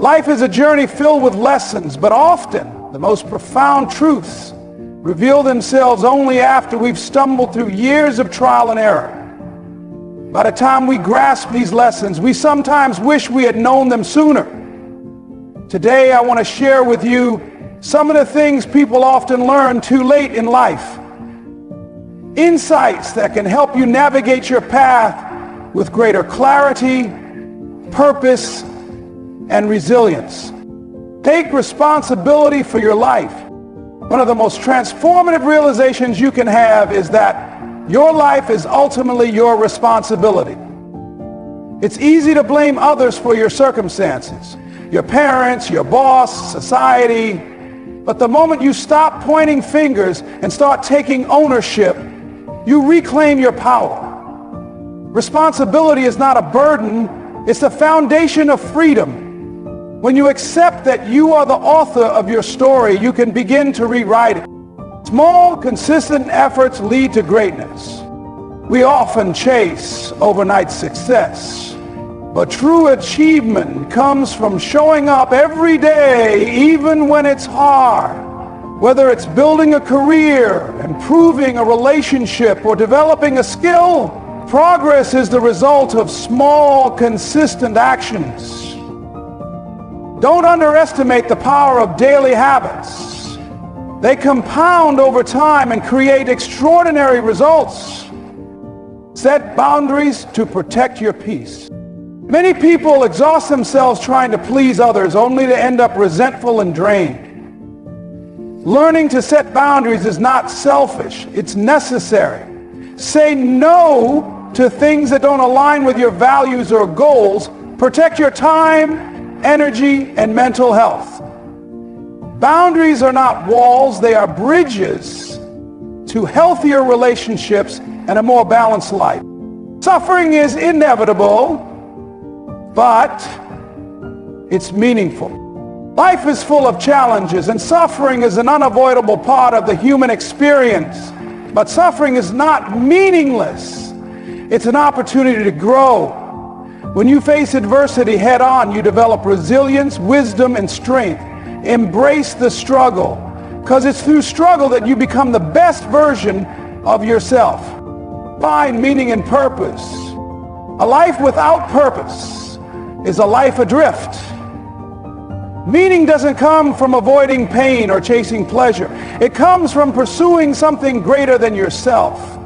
Life is a journey filled with lessons, but often the most profound truths reveal themselves only after we've stumbled through years of trial and error. By the time we grasp these lessons, we sometimes wish we had known them sooner. Today, I want to share with you some of the things people often learn too late in life. Insights that can help you navigate your path with greater clarity, purpose, and resilience. Take responsibility for your life. One of the most transformative realizations you can have is that your life is ultimately your responsibility. It's easy to blame others for your circumstances, your parents, your boss, society. But the moment you stop pointing fingers and start taking ownership, you reclaim your power. Responsibility is not a burden, it's the foundation of freedom. When you accept that you are the author of your story, you can begin to rewrite it. Small, consistent efforts lead to greatness. We often chase overnight success, but true achievement comes from showing up every day, even when it's hard. Whether it's building a career, improving a relationship, or developing a skill, progress is the result of small, consistent actions. Don't underestimate the power of daily habits. They compound over time and create extraordinary results. Set boundaries to protect your peace. Many people exhaust themselves trying to please others, only to end up resentful and drained. Learning to set boundaries is not selfish, it's necessary. Say no to things that don't align with your values or goals. Protect your time, energy, and mental health. Boundaries are not walls, they are bridges to healthier relationships and a more balanced life. Suffering is inevitable, but it's meaningful. Life is full of challenges, and suffering is an unavoidable part of the human experience. But suffering is not meaningless. It's an opportunity to grow. When you face adversity head on, you develop resilience, wisdom, and strength. Embrace the struggle, because it's through struggle that you become the best version of yourself. Find meaning and purpose. A life without purpose is a life adrift. Meaning doesn't come from avoiding pain or chasing pleasure. It comes from pursuing something greater than yourself.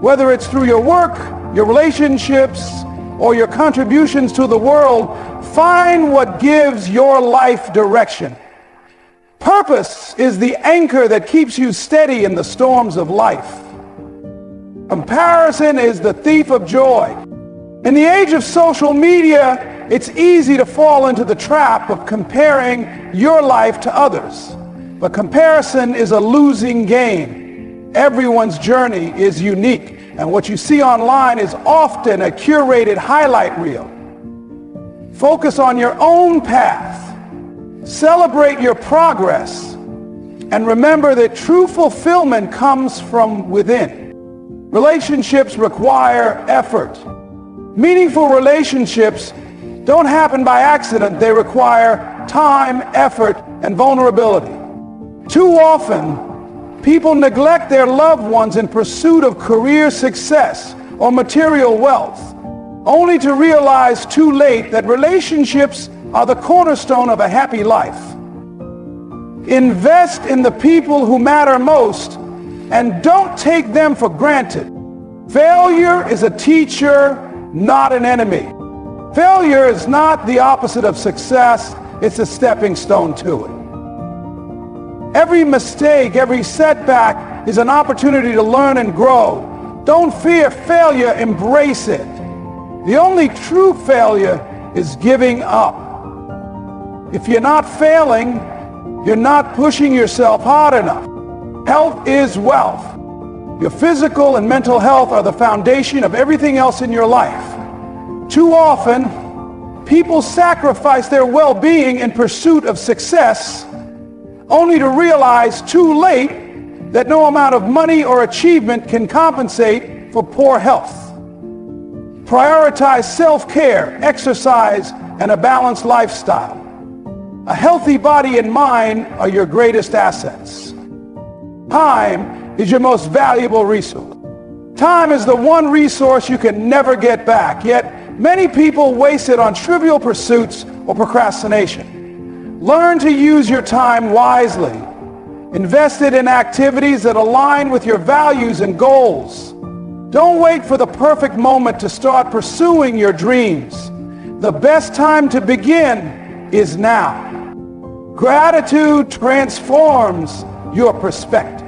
Whether it's through your work, your relationships, or your contributions to the world, find what gives your life direction. Purpose is the anchor that keeps you steady in the storms of life. Comparison is the thief of joy. In the age of social media, it's easy to fall into the trap of comparing your life to others. But comparison is a losing game. Everyone's journey is unique, and what you see online is often a curated highlight reel. Focus on your own path. Celebrate your progress. And remember that true fulfillment comes from within. Relationships require effort. Meaningful relationships don't happen by accident. They require time, effort, and vulnerability. Too often, people neglect their loved ones in pursuit of career success or material wealth, only to realize too late that relationships are the cornerstone of a happy life. Invest in the people who matter most and don't take them for granted. Failure is a teacher, not an enemy. Failure is not the opposite of success, it's a stepping stone to it. Every mistake, every setback is an opportunity to learn and grow. Don't fear failure, embrace it. The only true failure is giving up. If you're not failing, you're not pushing yourself hard enough. Health is wealth. Your physical and mental health are the foundation of everything else in your life. Too often, people sacrifice their well-being in pursuit of success, only to realize too late that no amount of money or achievement can compensate for poor health. Prioritize self-care, exercise, and a balanced lifestyle. A healthy body and mind are your greatest assets. Time is your most valuable resource. Time is the one resource you can never get back, yet many people waste it on trivial pursuits or procrastination. Learn to use your time wisely. Invest it in activities that align with your values and goals. Don't wait for the perfect moment to start pursuing your dreams. The best time to begin is now. Gratitude transforms your perspective.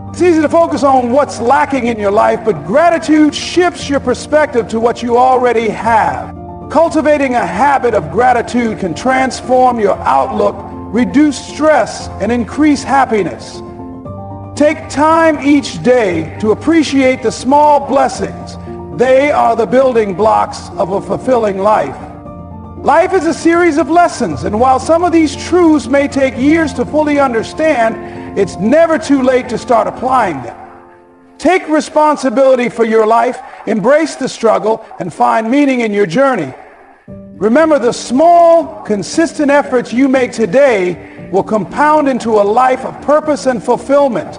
It's easy to focus on what's lacking in your life, but gratitude shifts your perspective to what you already have. Cultivating a habit of gratitude can transform your outlook, reduce stress, and increase happiness. Take time each day to appreciate the small blessings. They are the building blocks of a fulfilling life. Life is a series of lessons, and while some of these truths may take years to fully understand, it's never too late to start applying them. Take responsibility for your life, embrace the struggle, and find meaning in your journey. Remember, the small, consistent efforts you make today will compound into a life of purpose and fulfillment.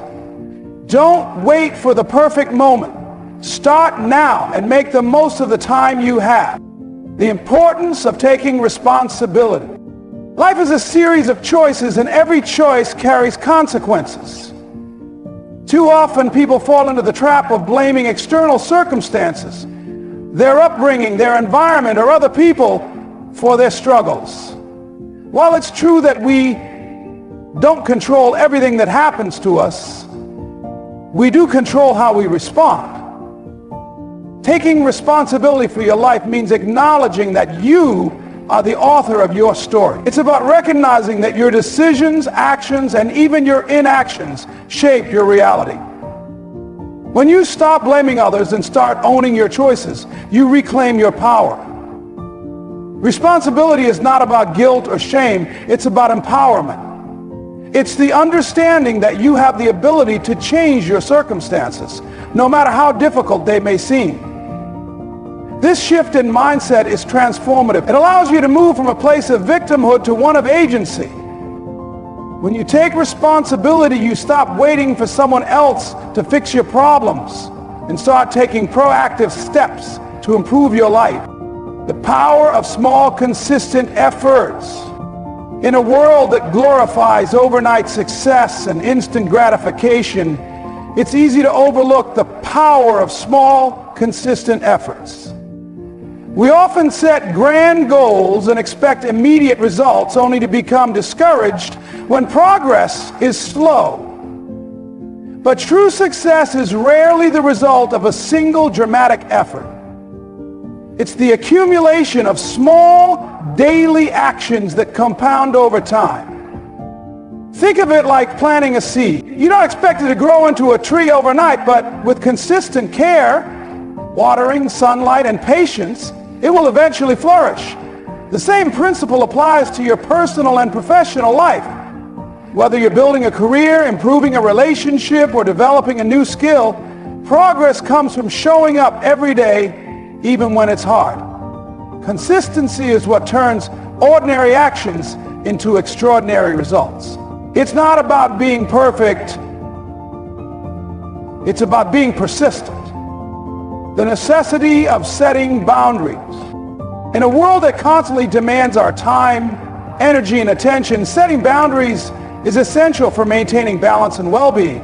Don't wait for the perfect moment. Start now and make the most of the time you have. The importance of taking responsibility. Life is a series of choices, and every choice carries consequences. Too often, people fall into the trap of blaming external circumstances, their upbringing, their environment, or other people for their struggles. While it's true that we don't control everything that happens to us, we do control how we respond. Taking responsibility for your life means acknowledging that you are the author of your story. It's about recognizing that your decisions, actions, and even your inactions shape your reality. When you stop blaming others and start owning your choices, you reclaim your power. Responsibility is not about guilt or shame, it's about empowerment. It's the understanding that you have the ability to change your circumstances, no matter how difficult they may seem. This shift in mindset is transformative. It allows you to move from a place of victimhood to one of agency. When you take responsibility, you stop waiting for someone else to fix your problems and start taking proactive steps to improve your life. The power of small, consistent efforts. In a world that glorifies overnight success and instant gratification, it's easy to overlook the power of small, consistent efforts. We often set grand goals and expect immediate results, only to become discouraged when progress is slow. But true success is rarely the result of a single dramatic effort. It's the accumulation of small, daily actions that compound over time. Think of it like planting a seed. You don't expect it to grow into a tree overnight, but with consistent care, watering, sunlight, and patience, it will eventually flourish. The same principle applies to your personal and professional life. Whether you're building a career, improving a relationship, or developing a new skill, progress comes from showing up every day, even when it's hard. Consistency is what turns ordinary actions into extraordinary results. It's not about being perfect. It's about being persistent. The necessity of setting boundaries. In a world that constantly demands our time, energy, and attention, setting boundaries is essential for maintaining balance and well-being.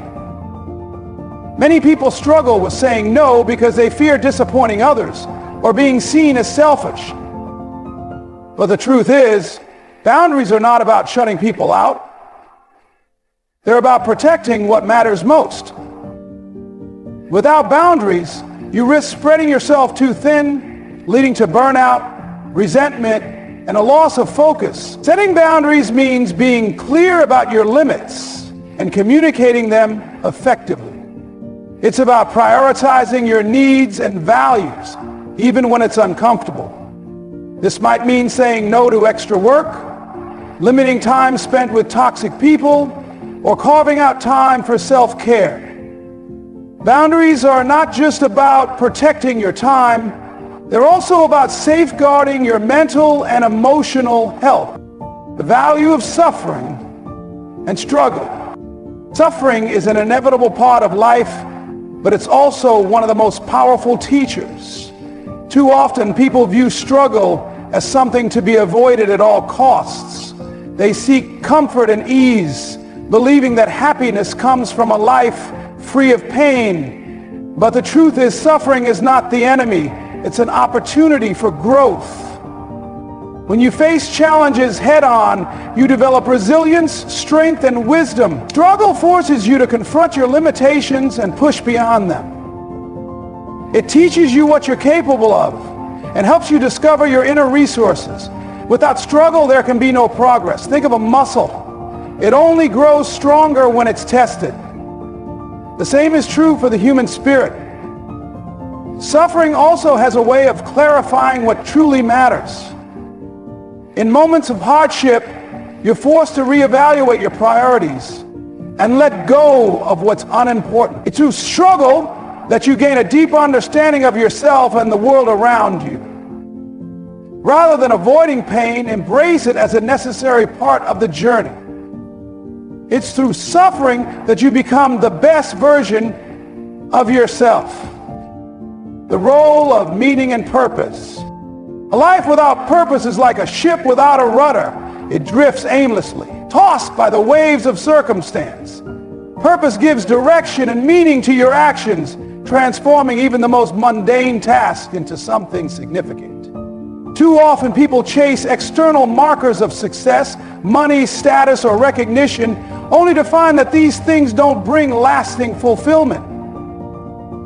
Many people struggle with saying no because they fear disappointing others or being seen as selfish. But the truth is, boundaries are not about shutting people out. They're about protecting what matters most. Without boundaries, you risk spreading yourself too thin, leading to burnout, resentment, and a loss of focus. Setting boundaries means being clear about your limits and communicating them effectively. It's about prioritizing your needs and values, even when it's uncomfortable. This might mean saying no to extra work, limiting time spent with toxic people, or carving out time for self-care. Boundaries are not just about protecting your time, they're also about safeguarding your mental and emotional health. The value of suffering and struggle. Suffering is an inevitable part of life, but it's also one of the most powerful teachers. Too often people view struggle as something to be avoided at all costs. They seek comfort and ease, believing that happiness comes from a life free of pain. But the truth is, suffering is not the enemy. It's an opportunity for growth. When you face challenges head-on, you develop resilience, strength, and wisdom. Struggle forces you to confront your limitations and push beyond them. It teaches you what you're capable of and helps you discover your inner resources. Without struggle, there can be no progress. Think of a muscle. It only grows stronger when it's tested. The same is true for the human spirit. Suffering also has a way of clarifying what truly matters. In moments of hardship, you're forced to reevaluate your priorities and let go of what's unimportant. It's through struggle that you gain a deeper understanding of yourself and the world around you. Rather than avoiding pain, embrace it as a necessary part of the journey. It's through suffering that you become the best version of yourself. The role of meaning and purpose. A life without purpose is like a ship without a rudder. It drifts aimlessly, tossed by the waves of circumstance. Purpose gives direction and meaning to your actions, transforming even the most mundane task into something significant. Too often people chase external markers of success, money, status, or recognition, only to find that these things don't bring lasting fulfillment.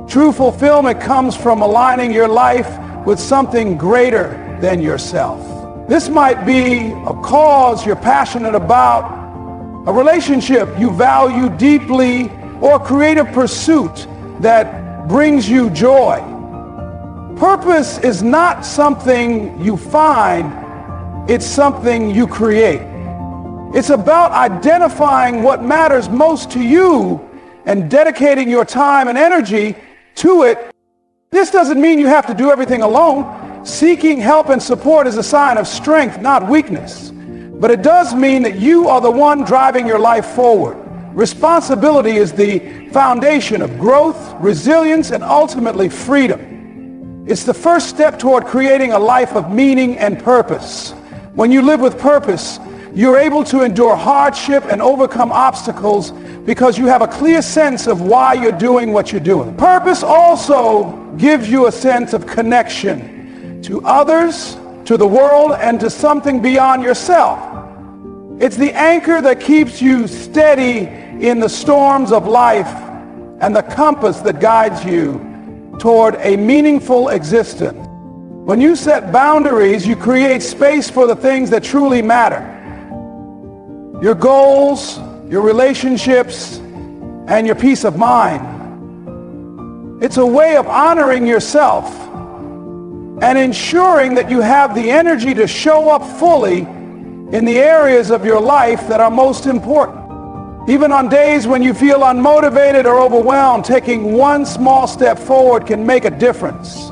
True fulfillment comes from aligning your life with something greater than yourself. This might be a cause you're passionate about, a relationship you value deeply, or a creative pursuit that brings you joy. Purpose is not something you find, it's something you create. It's about identifying what matters most to you and dedicating your time and energy to it. This doesn't mean you have to do everything alone. Seeking help and support is a sign of strength, not weakness. But it does mean that you are the one driving your life forward. Responsibility is the foundation of growth, resilience, and ultimately freedom. It's the first step toward creating a life of meaning and purpose. When you live with purpose, you're able to endure hardship and overcome obstacles because you have a clear sense of why you're doing what you're doing. Purpose also gives you a sense of connection to others, to the world, and to something beyond yourself. It's the anchor that keeps you steady in the storms of life and the compass that guides you toward a meaningful existence. When you set boundaries, you create space for the things that truly matter. Your goals, your relationships, and your peace of mind. It's a way of honoring yourself and ensuring that you have the energy to show up fully in the areas of your life that are most important. Even on days when you feel unmotivated or overwhelmed, taking one small step forward can make a difference.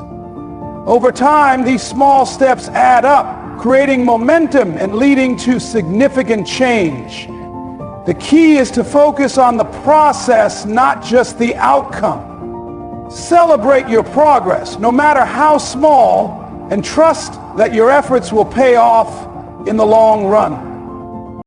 Over time, these small steps add up, creating momentum and leading to significant change. The key is to focus on the process, not just the outcome. Celebrate your progress, no matter how small, and trust that your efforts will pay off in the long run.